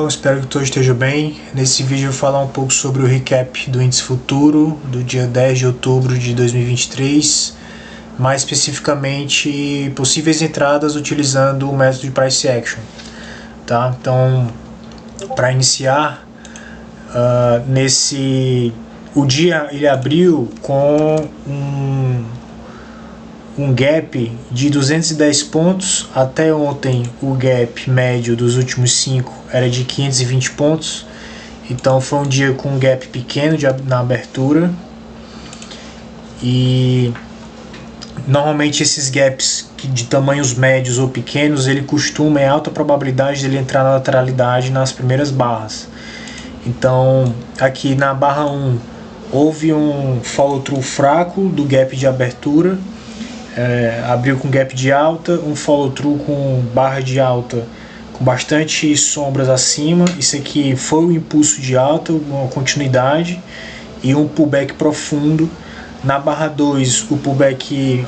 Espero que todos estejam bem. Nesse vídeo eu vou falar um pouco sobre o recap do índice futuro do dia 10 de outubro de 2023, mais especificamente possíveis entradas utilizando o método de Price Action. Tá? Então, para iniciar, o dia ele abriu com um gap de 210 pontos. Até ontem o gap médio dos últimos 5 era de 520 pontos, então foi um dia com um gap pequeno na abertura, e normalmente esses gaps de tamanhos médios ou pequenos, ele costuma, é alta probabilidade dele entrar na lateralidade nas primeiras barras. Então aqui na barra 1 houve um follow through fraco do gap de abertura, abriu com gap de alta, um follow through com barra de alta com bastante sombras acima. Isso aqui foi o impulso de alta, uma continuidade e um pullback profundo. Na barra 2 o pullback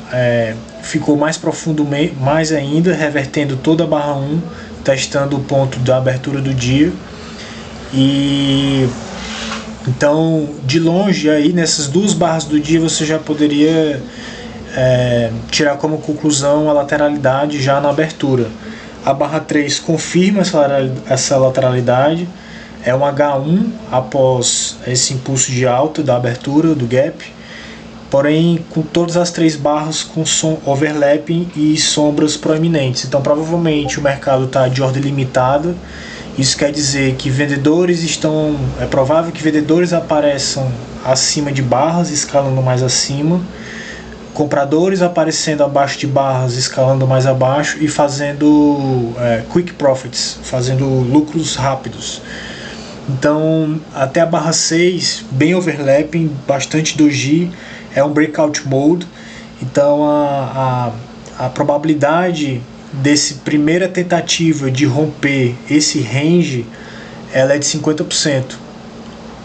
ficou mais profundo mais ainda, revertendo toda a barra 1, testando o ponto da abertura do dia. E então, de longe aí nessas duas barras do dia você já poderia tirar como conclusão a lateralidade já na abertura. A barra 3 confirma essa lateralidade, é um H1 após esse impulso de alta da abertura do gap, porém com todas as três barras com overlapping e sombras proeminentes. Então provavelmente o mercado está de ordem limitada. Isso quer dizer que é provável que vendedores apareçam acima de barras, escalando mais acima, compradores aparecendo abaixo de barras, escalando mais abaixo e fazendo quick profits, fazendo lucros rápidos. Então até a barra 6, bem overlapping, bastante doji, é um breakout mode. Então a probabilidade desse primeira tentativa de romper esse range, ela é de 50%.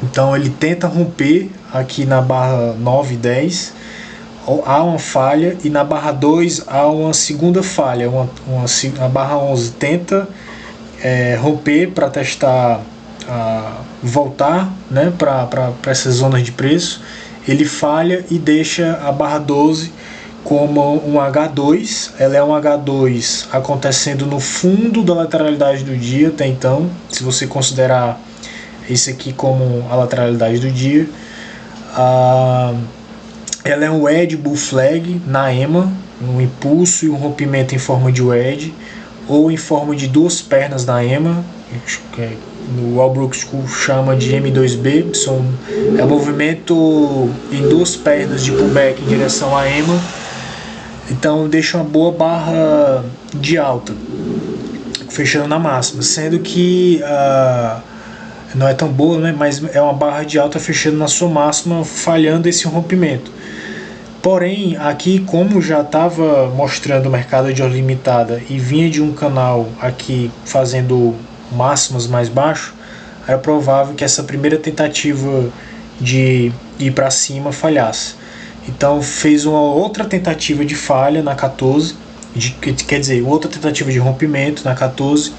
Então ele tenta romper aqui na barra 9 e 10, há uma falha, e na barra 2 há uma segunda falha. A barra 11 tenta romper para testar, voltar, né, para essas zonas de preço. Ele falha e deixa a barra 12 como um H2. Ela é um H2 acontecendo no fundo da lateralidade do dia até então, se você considerar isso aqui como a lateralidade do dia. Ela é um wedge bull flag na EMA, um impulso e um rompimento em forma de wedge, ou em forma de duas pernas na EMA, no Walbrook School chama de M2B, é um movimento em duas pernas de pullback em direção à EMA. Então deixa uma boa barra de alta, fechando na máxima, sendo que não é tão boa, né, mas é uma barra de alta fechando na sua máxima, falhando esse rompimento. Porém, aqui, como já estava mostrando o mercado de ordem limitada e vinha de um canal aqui fazendo máximas mais baixo, era provável que essa primeira tentativa de ir para cima falhasse. Então fez uma outra tentativa de falha na 14, quer dizer, outra tentativa de rompimento na 14,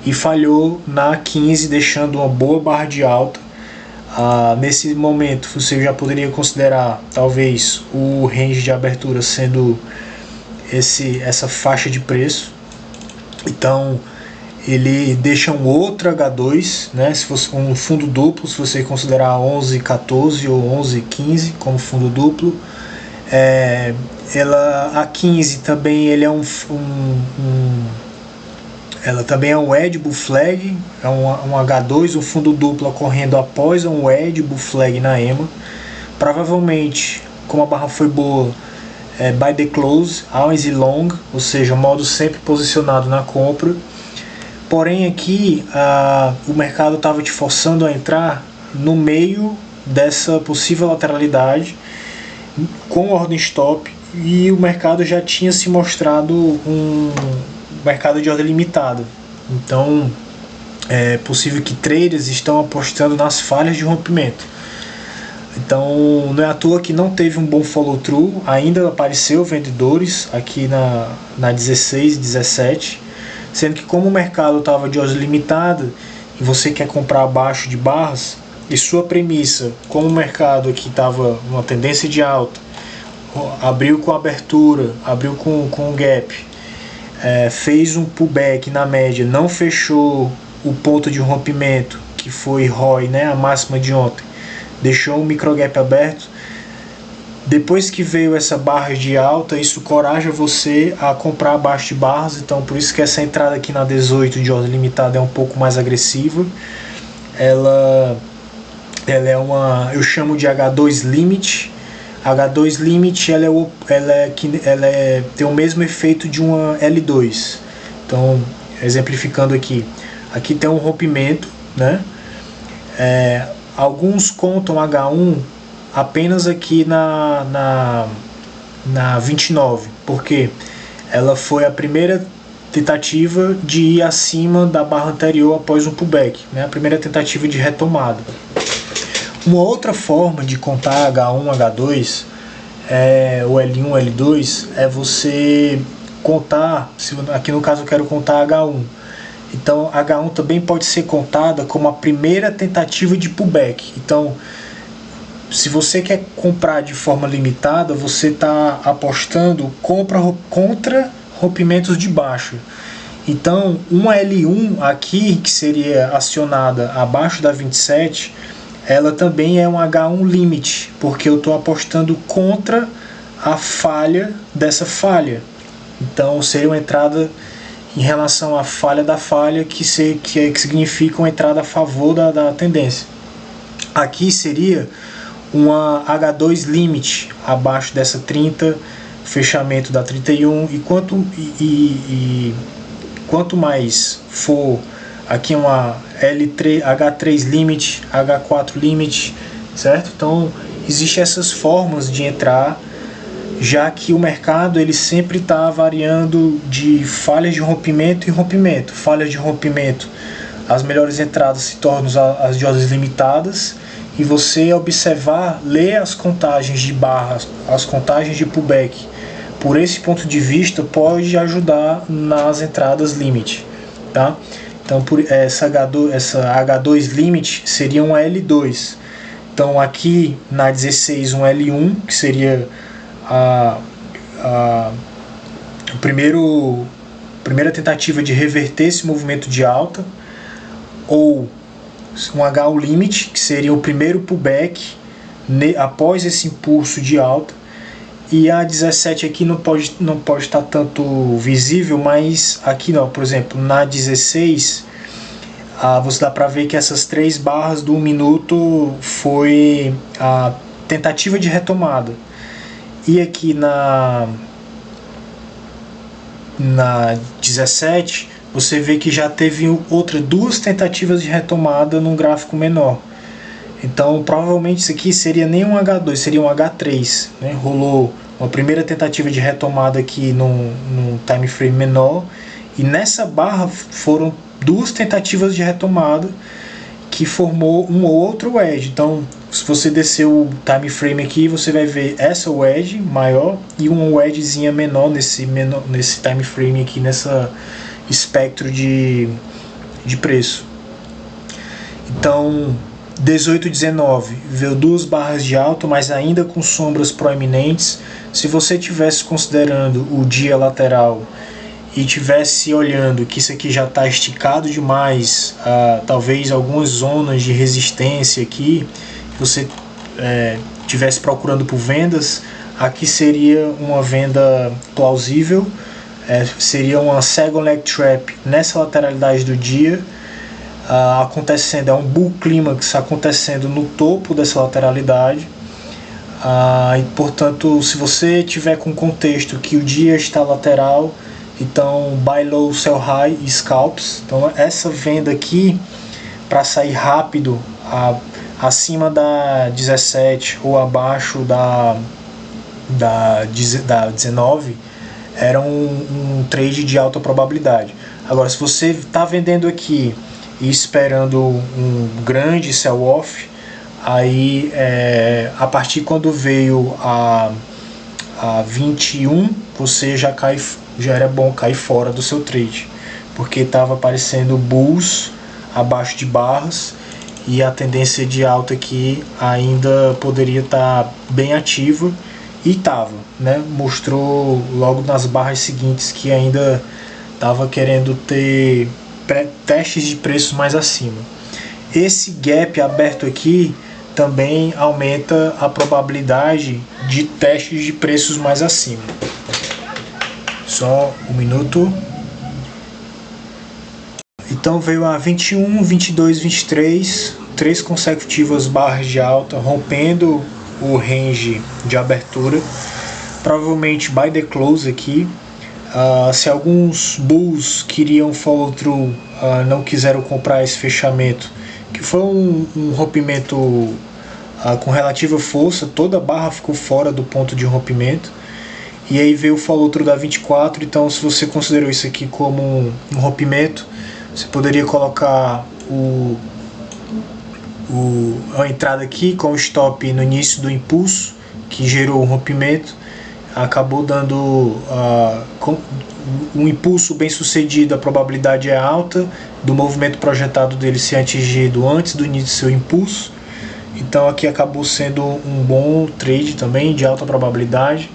e falhou na 15, deixando uma boa barra de alta. Nesse momento você já poderia considerar talvez o range de abertura sendo essa faixa de preço. Então ele deixa um outro H2, né, se fosse um fundo duplo, se você considerar 11,14 ou 11,15 como fundo duplo. A 15 também ele é ela também é um wedge bull flag, é um H2, um fundo duplo ocorrendo após um wedge bull flag na EMA. Provavelmente, como a barra foi boa, buy the close, always long, ou seja, modo sempre posicionado na compra. Porém aqui o mercado estava te forçando a entrar no meio dessa possível lateralidade com ordem stop, e o mercado já tinha se mostrado um mercado de ordem limitada. Então é possível que traders estão apostando nas falhas de rompimento. Então não é à toa que não teve um bom follow through. Ainda apareceu vendedores aqui na 16 e 17, sendo que como o mercado estava de ordem limitada e você quer comprar abaixo de barras, e sua premissa, como o mercado aqui estava uma tendência de alta, abriu com abertura, abriu com gap, fez um pullback na média, não fechou o ponto de rompimento, que foi ROI, né, a máxima de ontem, deixou o micro gap aberto. Depois que veio essa barra de alta, isso coraja você a comprar abaixo de barras. Então por isso que essa entrada aqui na 18 de ordem limitada é um pouco mais agressiva. Ela é uma, eu chamo de H2 Limit. H2 Limit tem o mesmo efeito de uma L2. Então, exemplificando aqui tem um rompimento, né? Alguns contam H1 apenas aqui na 29, porque ela foi a primeira tentativa de ir acima da barra anterior após um pullback, né? A primeira tentativa de retomada. Uma outra forma de contar H1, H2, o L1, L2, é você contar, aqui no caso eu quero contar H1. Então H1 também pode ser contada como a primeira tentativa de pullback. Então, se você quer comprar de forma limitada, você está apostando contra rompimentos de baixo. Então, uma L1 aqui, que seria acionada abaixo da 27, ela também é um H1 limit, porque eu estou apostando contra a falha dessa falha. Então, seria uma entrada em relação à falha da falha, que significa uma entrada a favor da tendência. Aqui seria uma H2 limit abaixo dessa 30, fechamento da 31, e quanto mais for, aqui uma L3, H3 limit, H4 limit, certo? Então existem essas formas de entrar, já que o mercado ele sempre está variando de falhas de rompimento e rompimento. Falhas de rompimento, as melhores entradas se tornam as de ordens limitadas, e você observar, ler as contagens de barras, as contagens de pullback, por esse ponto de vista, pode ajudar nas entradas limit, tá? Então, essa H2 limit seria um L2. Então, aqui na 16, um L1, que seria a primeira tentativa de reverter esse movimento de alta, ou um H1 limit, que seria o primeiro pullback após esse impulso de alta. E a 17 aqui não pode estar tanto visível, mas aqui não, por exemplo, na 16 você dá para ver que essas 3 barras do 1 minuto foi a tentativa de retomada. E aqui na 17 você vê que já teve outras 2 tentativas de retomada num gráfico menor. Então provavelmente isso aqui seria nem um H2, seria um H3, né? Rolou uma primeira tentativa de retomada aqui num time frame menor, e nessa barra foram 2 tentativas de retomada que formou um outro wedge. Então se você descer o time frame aqui, você vai ver essa wedge maior e uma wedgezinha menor nesse time frame aqui, nessa espectro de preço. Então 18, 19 veio 2 barras de alta, mas ainda com sombras proeminentes. Se você estivesse considerando o dia lateral e estivesse olhando que isso aqui já está esticado demais, talvez algumas zonas de resistência aqui, você estivesse procurando por vendas, aqui seria uma venda plausível. Seria uma second leg trap nessa lateralidade do dia, acontecendo, é um bull clímax acontecendo no topo dessa lateralidade, e portanto, se você tiver com contexto que o dia está lateral, então buy low, sell high e scalps. Então essa venda aqui, para sair rápido acima da 17 ou abaixo da 19, era um trade de alta probabilidade. Agora, se você está vendendo aqui e esperando um grande sell-off, aí a partir quando veio a 21, você já era bom cair fora do seu trade, porque estava aparecendo bulls abaixo de barras, e a tendência de alta aqui ainda poderia estar bem ativa, e estava, né? Mostrou logo nas barras seguintes que ainda estava querendo ter testes de preços mais acima. Esse gap aberto aqui também aumenta a probabilidade de testes de preços mais acima. Só um minuto. Então veio a 21, 22, 23, 3 consecutivas barras de alta, rompendo o range de abertura, provavelmente by the close aqui. Se alguns bulls queriam follow through, não quiseram comprar esse fechamento, que foi um rompimento com relativa força, toda a barra ficou fora do ponto de rompimento, e aí veio o follow through da 24. Então, se você considerou isso aqui como um rompimento, você poderia colocar a entrada aqui com o stop no início do impulso, que gerou um rompimento, acabou dando um impulso bem sucedido. A probabilidade é alta do movimento projetado dele ser atingido antes do início do seu impulso. Então aqui acabou sendo um bom trade também, de alta probabilidade.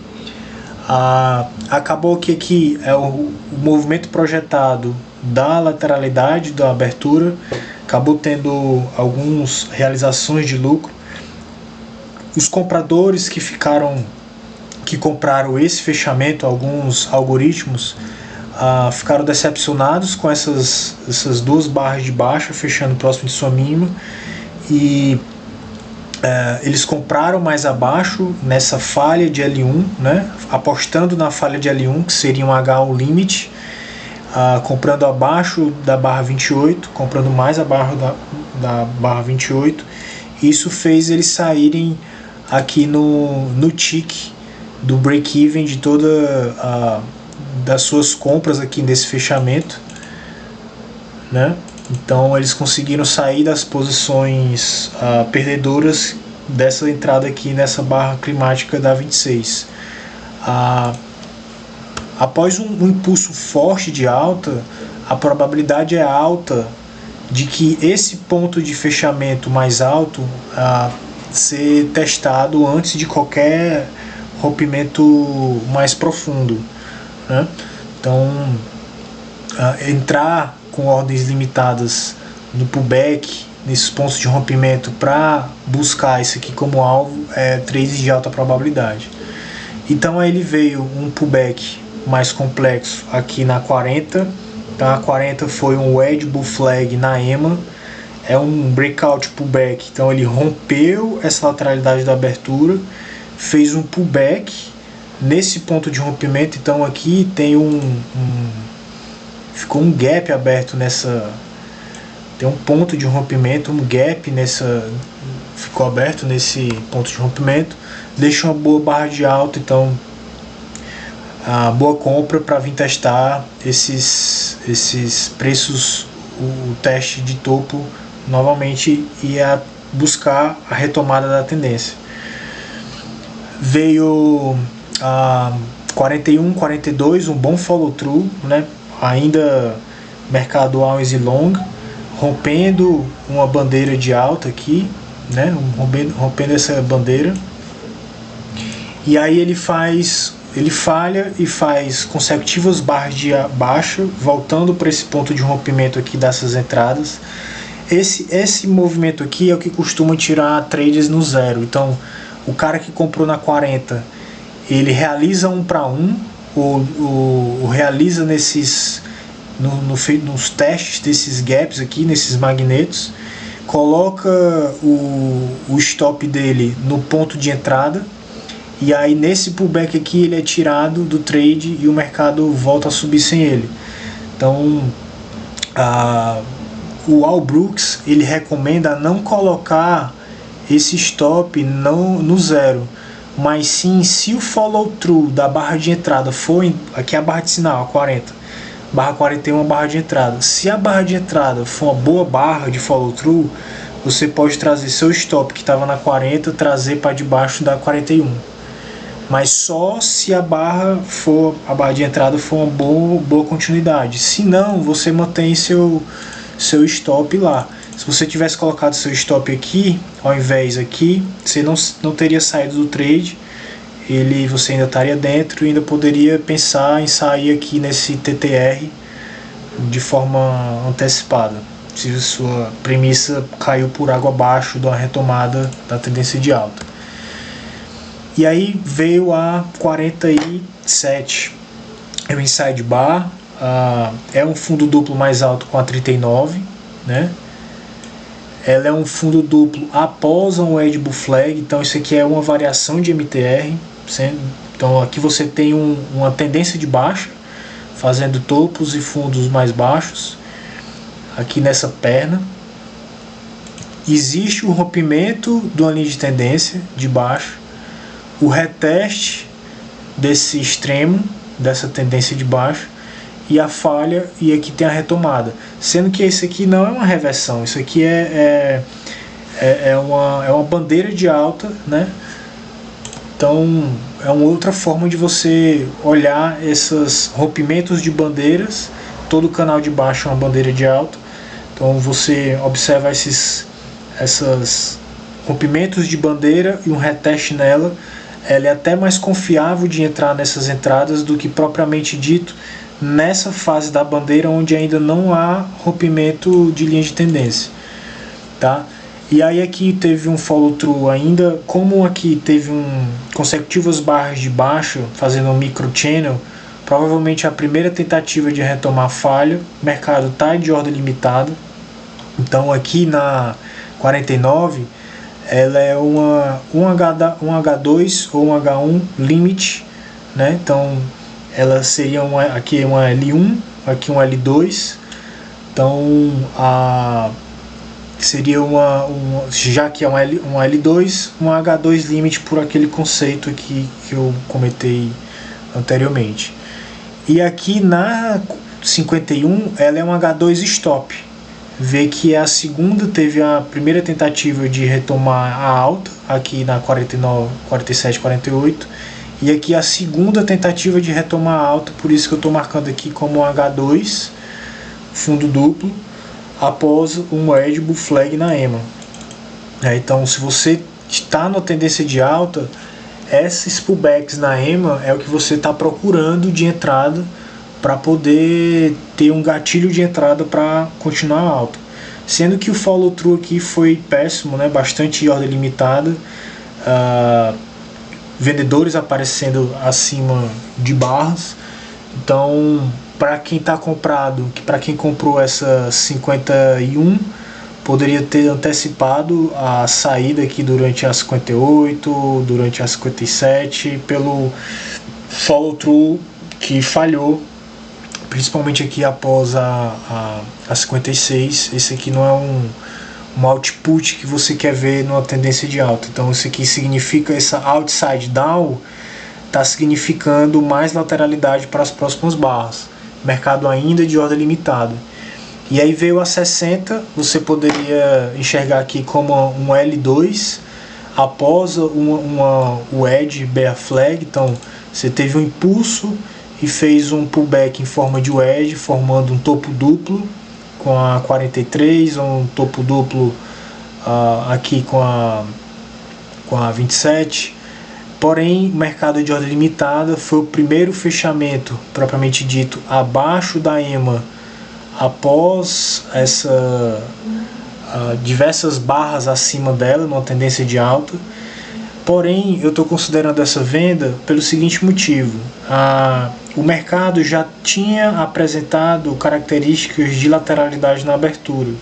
Acabou que aqui é o movimento projetado da lateralidade da abertura, acabou tendo algumas realizações de lucro. Os compradores que compraram esse fechamento, alguns algoritmos, ficaram decepcionados com essas duas barras de baixa fechando próximo de sua mínima, e eles compraram mais abaixo nessa falha de L1, né, apostando na falha de L1, que seria um H1 limit, comprando abaixo da barra 28, comprando mais abaixo da barra 28. Isso fez eles saírem aqui no tick do break-even de das suas compras aqui nesse fechamento, né? Então eles conseguiram sair das posições perdedoras dessa entrada aqui nessa barra climática da 26. Após um impulso forte de alta, a probabilidade é alta de que esse ponto de fechamento mais alto ser testado antes de qualquer rompimento mais profundo, né? Então, entrar com ordens limitadas no pullback, nesses pontos de rompimento, para buscar isso aqui como alvo, é trade de alta probabilidade. Então aí ele veio um pullback mais complexo aqui na 40. Então a 40 foi um wedge bull flag na EMA, é um breakout pullback. Então ele rompeu essa lateralidade da abertura, fez um pullback nesse ponto de rompimento. Então aqui tem ficou um gap aberto tem um ponto de rompimento, um gap ficou aberto nesse ponto de rompimento, deixa uma boa barra de alta. Então boa compra para vir testar esses preços, o teste de topo novamente, e buscar a retomada da tendência. Veio 41, 42, um bom follow through, né? Ainda mercado always e long, rompendo uma bandeira de alta aqui, né? Rompendo essa bandeira, e aí ele falha e faz consecutivas barras de baixa, voltando para esse ponto de rompimento aqui dessas entradas. Esse movimento aqui é o que costuma tirar trades no zero. Então o cara que comprou na 40, ele realiza 1 para 1, ou realiza nos testes desses gaps aqui, nesses magnetos, coloca o stop dele no ponto de entrada, e aí nesse pullback aqui ele é tirado do trade e o mercado volta a subir sem ele. Então o Al Brooks, ele recomenda não colocar esse stop no zero, mas sim, se o follow through da barra de entrada for, aqui é a barra de sinal, a 40, barra 41 é uma barra de entrada. Se a barra de entrada for uma boa barra de follow through, você pode trazer seu stop que estava na 40, trazer para debaixo da 41, mas só se a barra de entrada for uma boa continuidade. Se não, você mantém seu stop lá. Se você tivesse colocado seu stop aqui, ao invés aqui, você não teria saído do trade, você ainda estaria dentro e ainda poderia pensar em sair aqui nesse TTR de forma antecipada, se sua premissa caiu por água abaixo da retomada da tendência de alta. E aí veio a 47, é o inside bar, é um fundo duplo mais alto com a 39, né? Ela é um fundo duplo após um Wedge Bull Flag, então isso aqui é uma variação de MTR. Então aqui você tem uma tendência de baixa, fazendo topos e fundos mais baixos, aqui nessa perna. Existe o rompimento de uma linha de tendência de baixo, o reteste desse extremo, dessa tendência de baixo, e a falha, e aqui tem a retomada. Sendo que esse aqui não é uma reversão, isso aqui é uma bandeira de alta, né? Então é uma outra forma de você olhar esses rompimentos de bandeiras. Todo canal de baixo é uma bandeira de alta, então você observa esses rompimentos de bandeira e um reteste nela. Ela é até mais confiável de entrar nessas entradas do que propriamente dito nessa fase da bandeira, onde ainda não há rompimento de linha de tendência, tá? E aí aqui teve um follow through ainda, como aqui teve consecutivas barras de baixa fazendo um micro channel, provavelmente a primeira tentativa de retomar falha. O mercado está de ordem limitada, então aqui na 49 ela é um H2 ou um H1 limit, né? Então ela seria aqui uma L1, aqui um L2, então seria já que é um L2, um H2 limit por aquele conceito aqui que eu comentei anteriormente. E aqui na 51 ela é um H2 stop. Vê que a segunda teve a primeira tentativa de retomar a alta aqui na 49, 47, 48, e aqui a segunda tentativa de retomar a alta, por isso que eu estou marcando aqui como um H2 fundo duplo após um Wedge Bull Flag na EMA. Então se você está na tendência de alta, esses pullbacks na EMA é o que você está procurando de entrada para poder ter um gatilho de entrada para continuar alta. Sendo que o follow through aqui foi péssimo, né? Bastante ordem limitada, vendedores aparecendo acima de barras. Então, para quem está comprado, para quem comprou essa 51, poderia ter antecipado a saída aqui durante a 58, durante a 57, pelo follow through que falhou, principalmente aqui após a 56. Esse aqui não é um output que você quer ver numa tendência de alta. Então isso aqui significa, essa outside down está significando mais lateralidade para as próximas barras. Mercado ainda de ordem limitada. E aí veio a 60, você poderia enxergar aqui como um L2 após o Edge Bear Flag. Então você teve um impulso e fez um pullback em forma de wedge, formando um topo duplo com a 43, ou um topo duplo aqui com a 27. Porém, o mercado de ordem limitada foi o primeiro fechamento, propriamente dito, abaixo da EMA, após diversas barras acima dela, numa tendência de alta. Porém, eu estou considerando essa venda pelo seguinte motivo: o mercado já tinha apresentado características de lateralidade na abertura,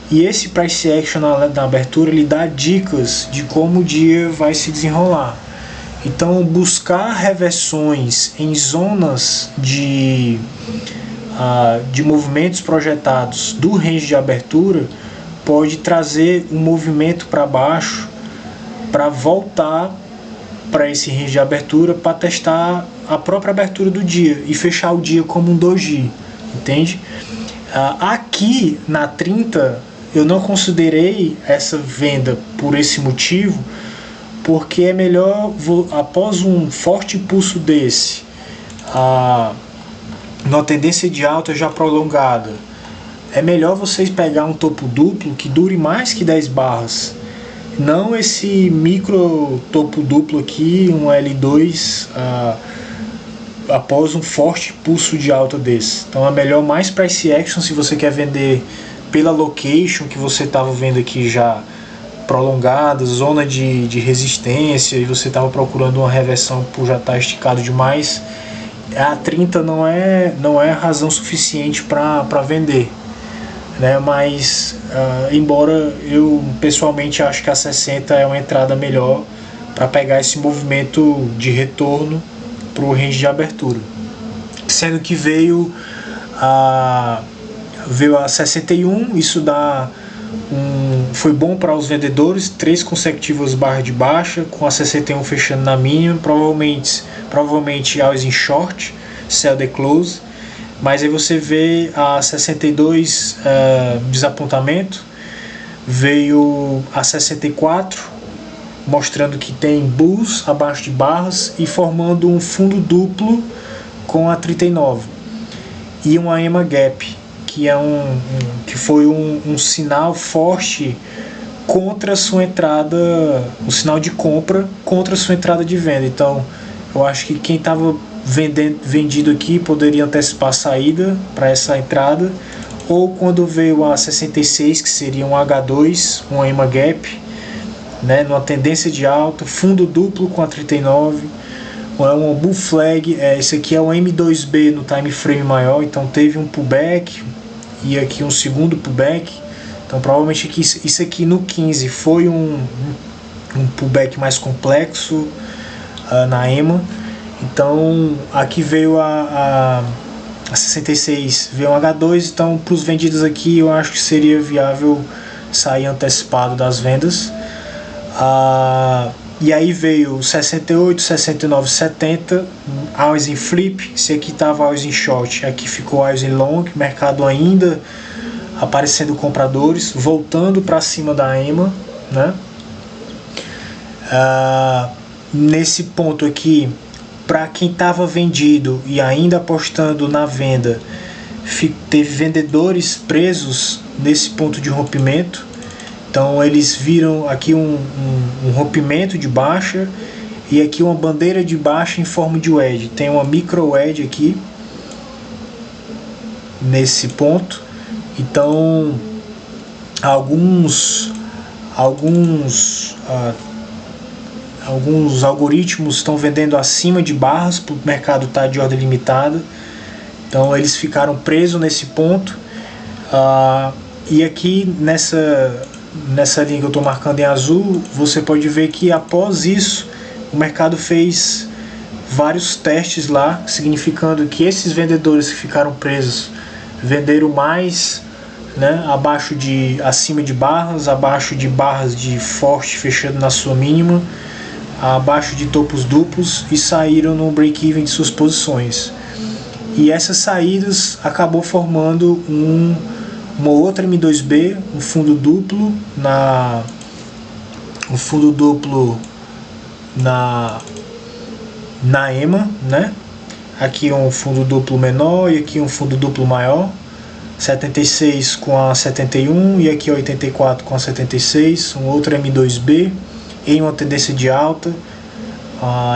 e esse price action na abertura ele dá dicas de como o dia vai se desenrolar. Então, buscar reversões em zonas de movimentos projetados do range de abertura pode trazer um movimento para baixo, para voltar para esse range de abertura, para testar a própria abertura do dia e fechar o dia como um doji, entende? Aqui na 30 eu não considerei essa venda por esse motivo, porque é melhor, após um forte impulso desse, numa tendência de alta já prolongada, é melhor vocês pegar um topo duplo que dure mais que 10 barras. Não esse micro topo duplo aqui, um L2, após um forte pulso de alta desse. Então é melhor mais price action se você quer vender pela location que você estava vendo aqui já prolongada, zona de resistência, e você estava procurando uma reversão por já estar esticado demais. A 30 não é razão suficiente para vender, né? Mas embora eu pessoalmente acho que a 60 é uma entrada melhor para pegar esse movimento de retorno para o range de abertura, sendo que veio a 61. Isso dá foi bom para os vendedores, 3 consecutivas barras de baixa, com a 61 fechando na mínima, provavelmente always in short, sell the close. Mas aí você vê a 62, desapontamento, veio a 64, mostrando que tem bulls abaixo de barras e formando um fundo duplo com a 39 e uma EMA gap, que que foi um sinal forte contra a sua entrada, um sinal de compra contra a sua entrada de venda. Então eu acho que quem estava vendido aqui poderia antecipar a saída para essa entrada, ou quando veio a 66, que seria um H2, um EMA gap, né, numa tendência de alta, fundo duplo com a 39, um bull flag. Esse aqui é um M2B no time frame maior, então teve um pullback e aqui um segundo pullback. Então provavelmente aqui, isso aqui no 15 foi um pullback mais complexo na EMA. Então aqui veio a 66, veio um H2. Então para os vendidos aqui eu acho que seria viável sair antecipado das vendas. E aí veio 68, 69, 70, always in flip. Esse aqui estava always in short, aqui ficou always in long. Mercado ainda aparecendo compradores, voltando para cima da EMA, né? Nesse ponto aqui, para quem estava vendido e ainda apostando na venda, teve vendedores presos nesse ponto de rompimento. Então eles viram aqui um rompimento de baixa e aqui uma bandeira de baixa em forma de wedge. Tem uma micro wedge aqui nesse ponto. Então alguns algoritmos estão vendendo acima de barras, porque o mercado está de ordem limitada. Então eles ficaram presos nesse ponto. E aqui nessa linha que eu estou marcando em azul, você pode ver que após isso o mercado fez vários testes lá, significando que esses vendedores que ficaram presos venderam mais, né, acima de barras, abaixo de barras de forte fechando na sua mínima, abaixo de topos duplos, e saíram no break-even de suas posições. E essas saídas acabou formando uma outra M2B, um fundo duplo na EMA, né? Aqui um fundo duplo menor e aqui um fundo duplo maior, 76 com a 71 e aqui 84 com a 76, um outro M2B em uma tendência de alta.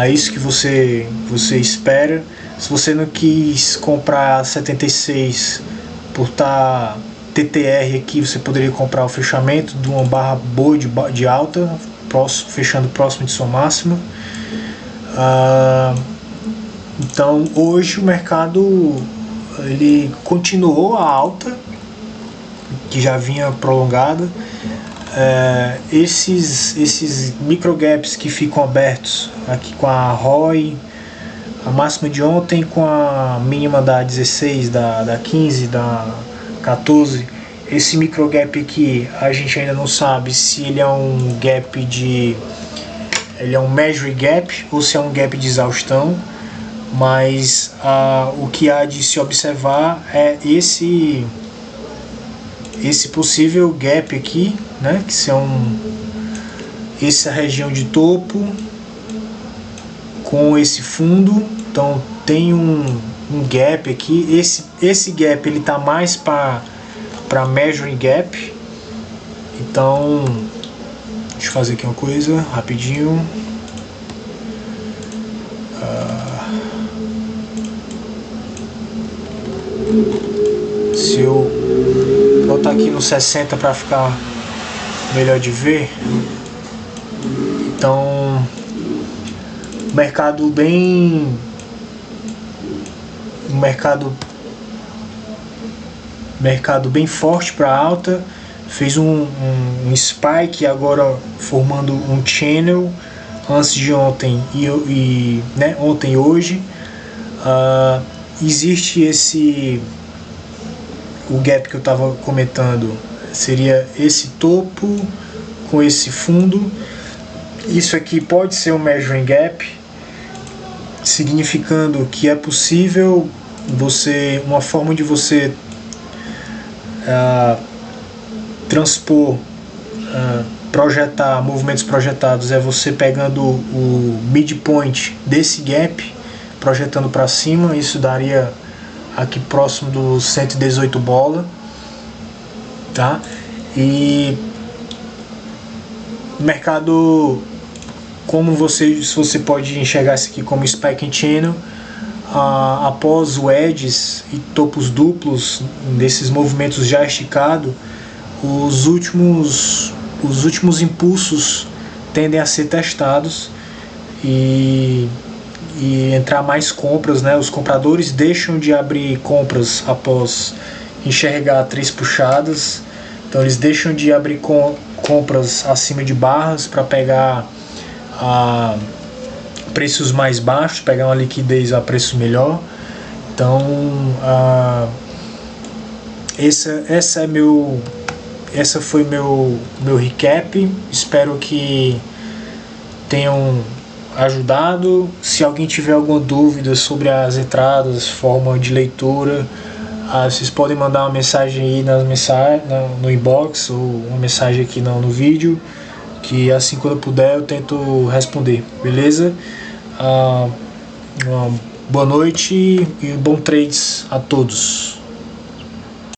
É isso que você espera. Se você não quis comprar 76 por estar TTR aqui, você poderia comprar o fechamento de uma barra boa de alta, fechando próximo de sua máxima. Então hoje o mercado ele continuou a alta, que já vinha prolongada. Esses micro gaps que ficam abertos aqui com a ROI, a máxima de ontem com a mínima da 16, da 15, da 14, esse micro gap aqui a gente ainda não sabe se ele é um gap ele é um measure gap ou se é um gap de exaustão, mas o que há de se observar é esse possível gap aqui, né, que são essa região de topo com esse fundo. Então tem um gap aqui. Esse gap ele está mais para para Measuring Gap. Então, deixa eu fazer aqui uma coisa rapidinho. Se eu botar aqui no 60 para ficar melhor de ver, então mercado bem forte para alta, fez um spike agora formando um channel antes de ontem né, ontem e hoje. Existe o gap que eu estava comentando, seria esse topo com esse fundo. Isso aqui pode ser um measuring gap, significando que é possível uma forma de você transpor, projetar movimentos projetados é você pegando o midpoint desse gap, projetando para cima. Isso daria aqui próximo do 118 bola, tá? E o mercado, como se você pode enxergar isso aqui como Spike Channel, após o edges e topos duplos desses movimentos já esticados, os últimos impulsos tendem a ser testados e entrar mais compras, né? Os compradores deixam de abrir compras após enxergar 3 puxadas, então eles deixam de abrir compras acima de barras para pegar preços mais baixos, pegar uma liquidez a preço melhor. Então essa foi meu recap. Espero que tenham ajudado. Se alguém tiver alguma dúvida sobre as entradas, forma de leitura, vocês podem mandar uma mensagem aí no inbox, ou uma mensagem aqui no vídeo, que assim quando eu puder eu tento responder, beleza? Uma boa noite e bom trades a todos.